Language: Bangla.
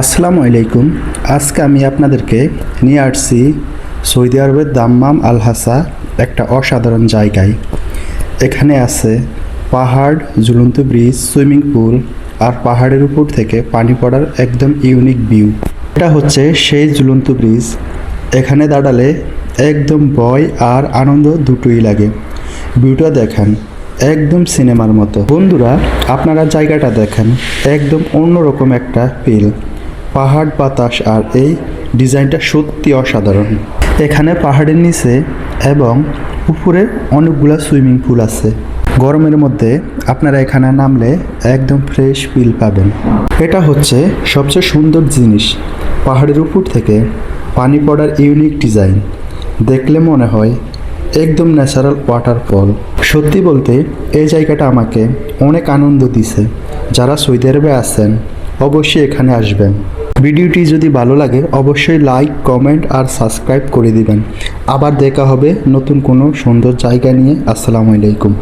আসসালামু আলাইকুম। আজকে আমি আপনাদেরকে নিয়ে আসছি সৌদি আরবের দাম্মাম আল হাসা, একটা অসাধারণ জায়গায়। এখানে আছে পাহাড়, ঝুলন্ত ব্রিজ, সুইমিং পুল আর পাহাড়ের উপর থেকে পানি পড়ার একদম ইউনিক ভিউ। এটা হচ্ছে সেই ঝুলন্ত ব্রিজ। এখানে দাঁড়ালে একদম ভয় আর আনন্দ দুটোই লাগে। ভিউটা দেখেন, একদম সিনেমার মতো। বন্ধুরা, আপনারা জায়গাটা দেখেন, একদম অন্যরকম একটা ফিল। পাহাড়, বাতাস আর এই ডিজাইনটা সত্যি অসাধারণ। এখানে পাহাড়ের নিচে এবং উপরে অনেকগুলো সুইমিং পুল আছে। গরমের মধ্যে আপনারা এখানে নামলে একদম ফ্রেশ ফিল পাবেন। এটা হচ্ছে সবচেয়ে সুন্দর জিনিস, পাহাড়ের উপর থেকে পানি পড়ার ইউনিক ডিজাইন। দেখলে মনে হয় একদম ন্যাচারাল ওয়াটারফল। সত্যি বলতে এই জায়গাটা আমাকে অনেক আনন্দ দিছে। যারা সৌদি আরবে আছেন অবশ্যই এখানে আসবেন। ভিডিওটি যদি ভালো লাগে অবশ্যই লাইক, কমেন্ট আর সাবস্ক্রাইব করে দিবেন। আবার দেখা হবে নতুন কোনো সুন্দর জায়গা নিয়ে। আসসালামু আলাইকুম।